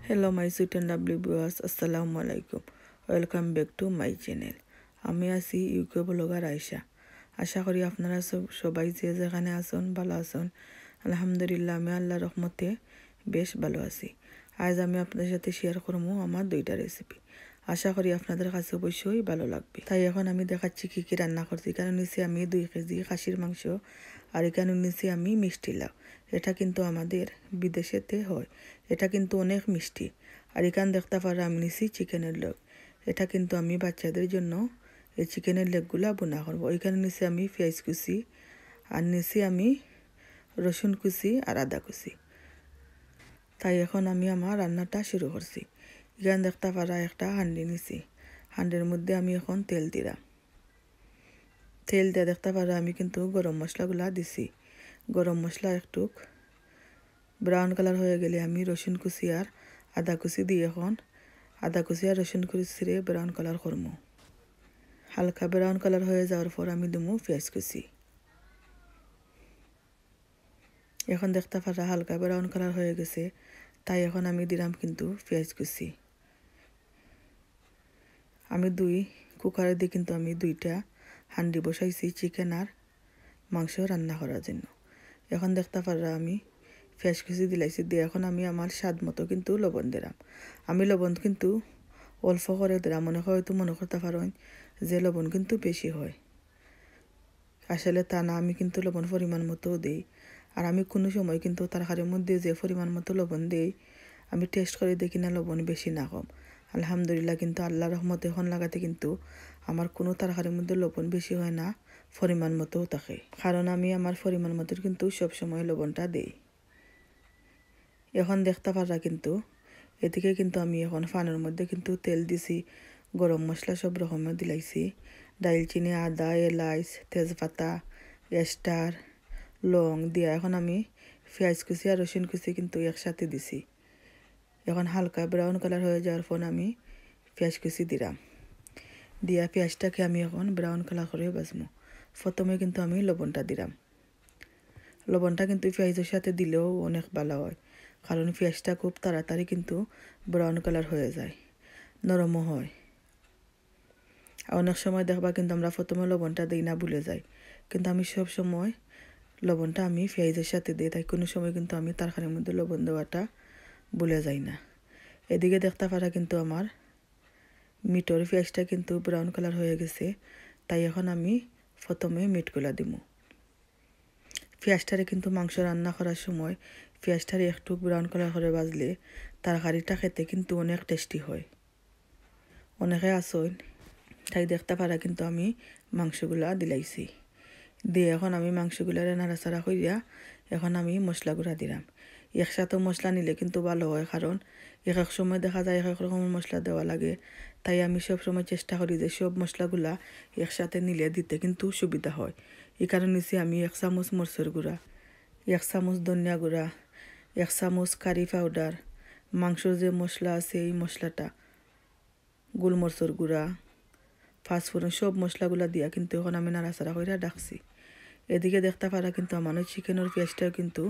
Hello my sweet and lovely viewers, Assalamu alaikum. Welcome back to my channel. আমি আছি UK blogger Ayesha. আশা করি আপনারা সবাই যে যেখানে আছেন ভালো আছেন। আলহামদুলিল্লাহ আমি আল্লাহর রহমতে বেশ ভালো আছি। আজ আমি আপনাদের সাথে শেয়ার করবো আমার দুইটা রেসিপি। আশা করি আপনাদের কাছে অবশ্যই ভালো লাগবে। তাই এখন আমি দেখাচ্ছি কি কি রান্না করছি। এখানে নিচে আমি 2 কেজি খাসির মাংস আর এখানে নিচে আমি মিষ্টি লাউ। এটা কিন্তু আমাদের বিদেশেতে হয়। এটা কিন্তু অনেক মিষ্টি। আর এখানে দেখতে পারো আমি নিছি চিকেনের লেগ। এটা কিন্তু আমি বাচ্চাদের জন্য এই চিকেনের লেগগুলা বোনা করবো। এখানে নিচে আমি পেঁয়াজ কুচি আর নিচে আমি রসুন কুচি আর আদা কুচি। তাই এখন আমি আমার রান্নাটা শুরু করছি। এখানে দেখতে পারা একটা হাঁডি নিছি। হাঁডির মধ্যে আমি এখন তেল দিলাম। তেল দিয়ে দেখতে পারা আমি কিন্তু গরম মশলাগুলা দিছি। গরম মশলা একটু ব্রাউন কালার হয়ে গেলে আমি রসুন কুচি আর আদা কুচি দিয়ে এখন আদা কুচি আর রসুন কুচিরে ব্রাউন কালার করবো। হালকা ব্রাউন কালার হয়ে যাওয়ার পর আমি দেবো পেঁয়াজ কুচি। এখন দেখতে পারা হালকা ব্রাউন কালার হয়ে গেছে, তাই এখন আমি দিলাম কিন্তু পেঁয়াজ কুচি। আমি কুকারে দিয়ে কিন্তু আমি 2টা হাঁডি বসাইছি চিকেন আর মাংস রান্না করার জন্য। এখন দেখতে পারা আমি পেঁয়াজ কুচি দিলাইছি দিয়ে এখন আমি আমার স্বাদ মতো কিন্তু লবণ দিলাম। আমি লবণ কিন্তু অল্প করে দিলাম। হয়তো মনে করতে পারেন যে লবণ কিন্তু বেশি হয়, আসলে তা না। আমি কিন্তু লবণ পরিমাণ মতো দিই। আর আমি কোনো সময় কিন্তু তরকারির মধ্যে যে পরিমাণ মতো লবণ দিই আমি টেস্ট করে দেখি না লবণ বেশি না কম। আলহামদুলিল্লাহ কিন্তু আল্লাহর রহমতে এখন লাগাতে কিন্তু আমার কোনো তরকারির মধ্যে লবণ বেশি হয় না, পরিমাণ মতো থাকে। কারণ আমি আমার পরিমাণ মতো কিন্তু সবসময় লবণটা দিই। এখন দেখতে পারা কিন্তু এদিকে কিন্তু আমি এখন ফানের মধ্যে কিন্তু তেল দিছি, গরম মশলা সব রকমের দিলাইছি, দালচিনি, আদা, এলাচ, তেজপাতা, স্টার, লং দিয়া এখন আমি পেঁয়াজ কুচি আর রসুন কুচি কিন্তু একসাথে দিছি। এখন হালকা ব্রাউন কালার হয়ে যাওয়ার পর আমি পেঁয়াজ কুচি দিলাম। দিয়া পেঁয়াজটাকে আমি এখন ব্রাউন কালার করে ভাজবো। প্রথমে কিন্তু আমি লবণটা দিলাম। লবণটা কিন্তু পেঁয়াজের সাথে দিলেও অনেক ভালো হয়, কারণ পেঁয়াজটা খুব তাড়াতাড়ি কিন্তু ব্রাউন কালার হয়ে যায়, নরমও হয়। অনেক সময় দেখবা কিন্তু আমরা প্রথমে লবণটা দিই না, ভুলে যাই। কিন্তু আমি সব সময় লবণটা আমি পেঁয়াজের সাথে দিই, তাই কোনো সময় কিন্তু আমি তরকারির মধ্যে লবণ দেওয়াটা ভুলে যাই না। এদিকে দেখতে পারা কিন্তু আমার মিটর পেঁয়াজটা কিন্তু ব্রাউন কালার হয়ে গেছে, তাই এখন আমি প্রথমে মিটগুলা দিব। পেঁয়াজটারে কিন্তু মাংস রান্না করার সময় পেঁয়াজটারে একটু ব্রাউন কালার করে ভাজলে তরকারিটা খেতে কিন্তু অনেক টেস্টি হয়। অনেকে আসেন, তাই দেখতে পারা কিন্তু আমি মাংসগুলা দিলাইছি। দিয়ে এখন আমি মাংসগুলারে নাড়াচাড়া করিয়া এখন আমি মশলা গুঁড়া দিলাম। একসাথে মশলা নিলে কিন্তু ভালো হয়, কারণ এক এক সময় দেখা যায় এক এক রকমের মশলা দেওয়া লাগে। তাই আমি সব সময় চেষ্টা করি যে সব মশলাগুলা একসাথে নিলে দিতে কিন্তু সুবিধা হয়। এই কারণে নিচে আমি 1 চামচ মরিচের গুঁড়া, 1 চামচ ধনিয়া গুঁড়া, 1 চামচ কারি পাউডার, মাংসর যে মশলা আছে এই মশলাটা, গোলমরিচের গুঁড়া, পাঁচফোড়ন, সব মশলাগুলা দিয়া কিন্তু এখন আমি নাড়াচাড়া করে ডাকছি। এদিকে দেখতে পারা কিন্তু আমার চিকেনের পেঁয়াজটাও কিন্তু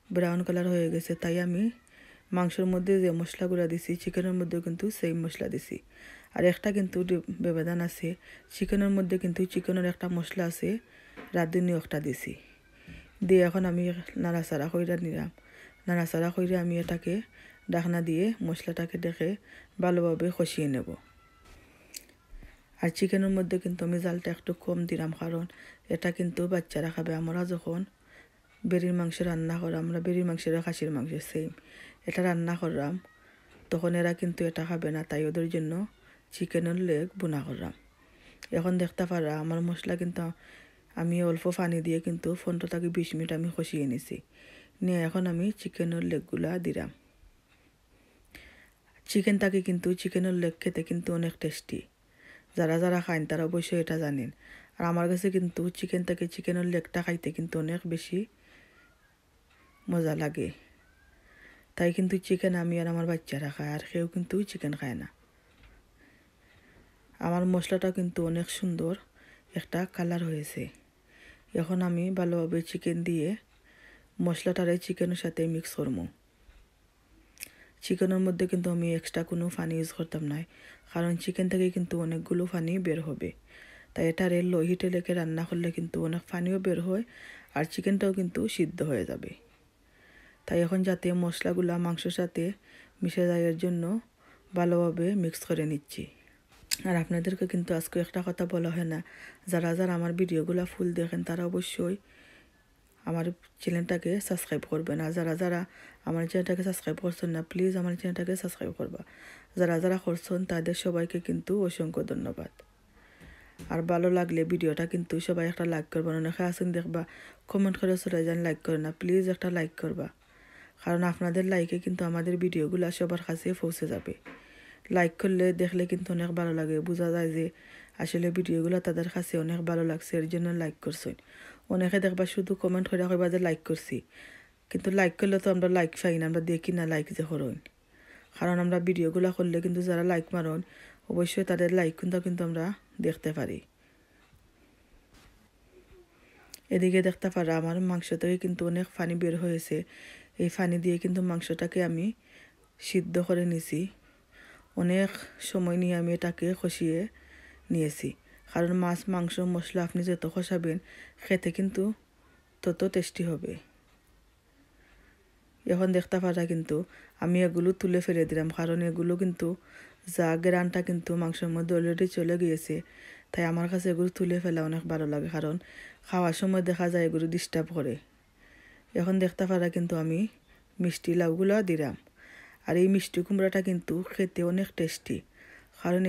ব্রাউন কালার হয়ে গেছে, তাই আমি মাংসের মধ্যে যে মশলাগুলো দিছি চিকেনের মধ্যেও কিন্তু সেই মশলা দিছি। আর একটা কিন্তু ব্যবধান আছে, চিকেনের মধ্যে কিন্তু চিকেনের একটা মশলা আছে, রাঁধুনি একটা দিছি। দিয়ে এখন আমি নাড়াচাড়া কইরা নিলাম। নাড়াচাড়া কইরা আমি এটাকে ঢাকনা দিয়ে মশলাটাকে দেখে ভালোভাবে কষিয়ে নেব। আর চিকেনের মধ্যে কিন্তু আমি জালটা একটু কম দিলাম, কারণ এটা কিন্তু বাচ্চারা খাবে। আমরা যখন বেরির মাংস রান্না করাম, আমরা বেরির মাংসের খাসির মাংস সেম এটা রান্না করলাম, তখন এরা কিন্তু এটা খাবে না, তাই ওদের জন্য চিকেনের লেগ বোনা করলাম। এখন দেখতে পারা আমার মশলা কিন্তু আমি অল্প পানি দিয়ে কিন্তু 15 থেকে 20 মিনিট আমি কষিয়ে নিছি। নিয়ে এখন আমি চিকেনের লেগগুলা দিলাম। চিকেনটাকে কিন্তু চিকেনের লেগ খেতে কিন্তু অনেক টেস্টি। যারা যারা খান তারা অবশ্যই এটা জানেন। আর আমার কাছে কিন্তু চিকেনের লেগটা খাইতে কিন্তু অনেক বেশি মজা লাগে। তাই কিন্তু চিকেন আমি আর আমার বাচ্চারা খায়, আর কেউ কিন্তু চিকেন খায় না। আমার মশলাটা কিন্তু অনেক সুন্দর একটা কালার হয়েছে। এখন আমি ভালোভাবে চিকেন দিয়ে মশলাটারে চিকেনের সাথে মিক্স করবো। চিকেনের মধ্যে কিন্তু আমি এক্সট্রা কোনো পানি ইউজ করতাম না, কারণ চিকেন থেকে কিন্তু অনেকগুলো পানি বের হবে। তাই এটারে লো হিটে রেখে রান্না করলে কিন্তু অনেক পানিও বের হয় আর চিকেনটাও কিন্তু সিদ্ধ হয়ে যাবে। তাই এখন যাতে মশলাগুলা মাংসের সাথে মিশে যায় এর জন্য ভালোভাবে মিক্স করে নিচ্ছি। আর আপনাদেরকে কিন্তু আজকে একটা কথা বলা হয় না, যারা যারা আমার ভিডিওগুলো ফুল দেখেন তারা অবশ্যই আমার চ্যানেলটাকে সাবস্ক্রাইব করবেন। আর যারা যারা আমার চ্যানেলটাকে সাবস্ক্রাইব করছেন না, প্লিজ আমার চ্যানেলটাকে সাবস্ক্রাইব করবা। যারা যারা করছেন তাদের সবাইকে কিন্তু অসংখ্য ধন্যবাদ। আর ভালো লাগলে ভিডিওটা কিন্তু সবাই একটা লাইক করবেন। অনেকে আছেন দেখবা কমেন্ট করে চলে যান, লাইক করে না, প্লিজ একটা লাইক করবা, কারণ আপনাদের লাইকে কিন্তু আমাদের ভিডিওগুলো সবার কাছে পৌঁছে যাবে। লাইক করলে দেখলে কিন্তু অনেক ভালো লাগে, বোঝা যায় যে আসলে ভিডিওগুলো তাদের কাছে অনেক ভালো লাগছে, এর জন্য লাইক করছেন। অনেকে দেখবা শুধু কমেন্ট করে কইবা যে লাইক করছি, কিন্তু লাইক করলে তো আমরা লাইক পাই না, আমরা দেখি না লাইক যে করুন। কারণ আমরা ভিডিওগুলো করলে কিন্তু যারা লাইক মারন অবশ্যই তাদের লাইক কিন্তু আমরা দেখতে পারি। এদিকে দেখতে পারা আমার মাংস থেকে কিন্তু অনেক পানি বের হয়েছে। এই পানি দিয়ে কিন্তু মাংসটাকে আমি সিদ্ধ করে নিছি। অনেক সময় নিয়ে আমি এটাকে কষিয়ে নিয়েছি, কারণ মাছ মাংস মশলা আপনি যত কষাবেন খেতে কিন্তু তত টেস্টি হবে। এখন দেখতে পারা কিন্তু আমি এগুলো তুলে ফেলে দিলাম, কারণ এগুলো কিন্তু যা গ্রানটা কিন্তু মাংসের মধ্যে অলরেডি চলে গিয়েছে। তাই আমার কাছে এগুলো তুলে ফেলা অনেক ভালো লাগে, কারণ খাওয়ার সময় দেখা যায় এগুলো ডিস্টার্ব করে। এখন দেখতে পারা কিন্তু আমি মিষ্টি লাউগুলো দিলাম। আর এই মিষ্টি কুমড়াটা কিন্তু খেতে অনেক টেস্টি, কারণ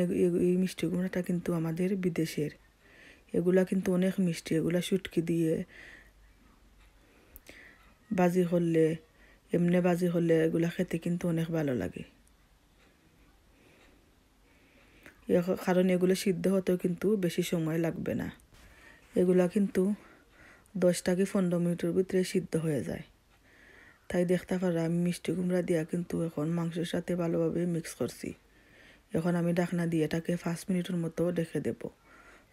এই মিষ্টি কুমড়াটা কিন্তু আমাদের বিদেশের। এগুলা কিন্তু অনেক মিষ্টি, এগুলা শুটকি দিয়ে বাজি করলে, এমনি বাজি করলে এগুলা খেতে কিন্তু অনেক ভালো লাগে। কারণ এগুলো সিদ্ধ হতেও কিন্তু বেশি সময় লাগবে না, এগুলা কিন্তু 10 থেকে 15 মিনিটের ভিতরে সিদ্ধ হয়ে যায়। তাই দেখতে পারা আমি মিষ্টি কুমড়া দিয়া কিন্তু এখন মাংসের সাথে ভালোভাবে মিক্স করছি। এখন আমি ঢাকনা দিয়ে এটাকে 5 মিনিটের মতো রেখে দেব,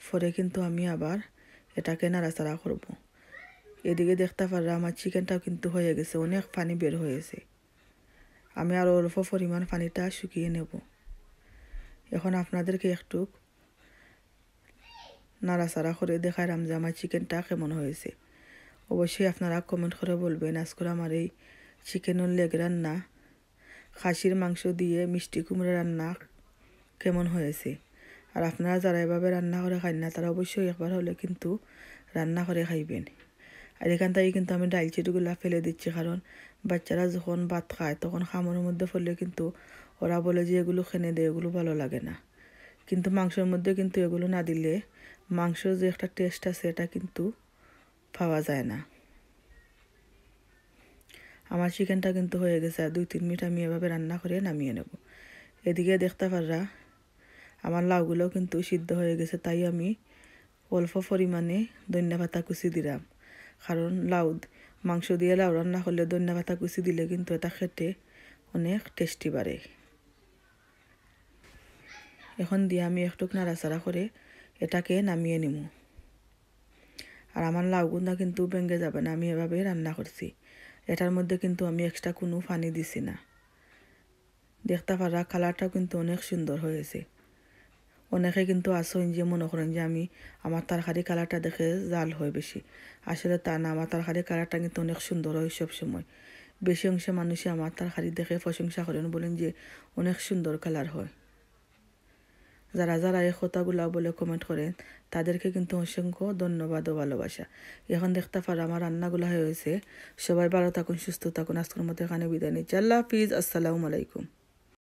পরে কিন্তু আমি আবার এটাকে নাড়াচাড়া করব। এদিকে দেখতে পারা আমার চিকেনটাও কিন্তু হয়ে গেছে, অনেক পানি বের হয়েছে। আমি আরও অল্প পরিমাণ পানিটা শুকিয়ে নেব। এখন আপনাদেরকে একটু নাড়াচাড়া করে দেখালাম যে আমার চিকেনটা কেমন হয়েছে। অবশ্যই আপনারা কমেন্ট করে বলবেন আজকে আমার এই চিকেনের লেগ রান্না, খাসির মাংস দিয়ে মিষ্টি কুমড়া রান্না কেমন হয়েছে। আর আপনারা যারা এভাবে রান্না করে খান না তারা অবশ্যই একবার হলে কিন্তু রান্না করে খাইবেন। আর এখান থেকে কিন্তু আমি ডাল চিটগুলা ফেলে দিচ্ছি, কারণ বাচ্চারা যখন ভাত খায় তখন খামরের মধ্যে ফেললে কিন্তু ওরা বলে যে এগুলো খেনে দেয়, এগুলো ভালো লাগে না। কিন্তু মাংসের মধ্যে কিন্তু এগুলো না দিলে মাংসর যে একটা টেস্ট আছে এটা কিন্তু পাওয়া যায় না। আমার চিকেনটা কিন্তু হয়ে গেছে, আর 2-3 মিনিট আমি এভাবে রান্না করে নামিয়ে নেব। এদিকে দেখতে পাররা আমার লাউগুলোও কিন্তু সিদ্ধ হয়ে গেছে, তাই আমি অল্প পরিমাণে ধনিয়া পাতা কুচি দিলাম, কারণ মাংস দিয়ে লাউ রান্না করলে ধনিয়া পাতা কুচি দিলে কিন্তু এটা খেতে অনেক টেস্টি বাড়ে। এখন দিয়ে আমি একটু নাড়াচাড়া করে এটাকে নামিয়ে নিব। আর আমার লাউগুলা কিন্তু ভেঙে যাবে না, আমি এভাবে রান্না করছি। এটার মধ্যে কিন্তু আমি এক্সট্রা কোনো পানি দিছি না। দেখতে পারা কালারটাও কিন্তু অনেক সুন্দর হয়েছে। অনেকে কিন্তু আসেন যে মনে করেন যে আমার তরকারি কালারটা দেখে জাল হয় বেশি, আসলে তা না, আমার তরকারি কালারটা কিন্তু অনেক সুন্দর হয় সব সময়। বেশি অংশে মানুষে আমার তরকারি দেখে প্রশংসা করেন, বলেন যে অনেক সুন্দর কালার হয়। যারা যারা এই কথাগুলো বলে কমেন্ট করেন তাদেরকে কিন্তু অসংখ্য ধন্যবাদ ও ভালোবাসা। এখন দেখতে পারো আমার রান্নাগুলো হয়েছে। সবাই ভালো থাকুন, সুস্থ থাকুন। আজকের মতো এখানে বিদায় নিচ্ছি। আল্লাহ হাফিজ, আসসালামু আলাইকুম।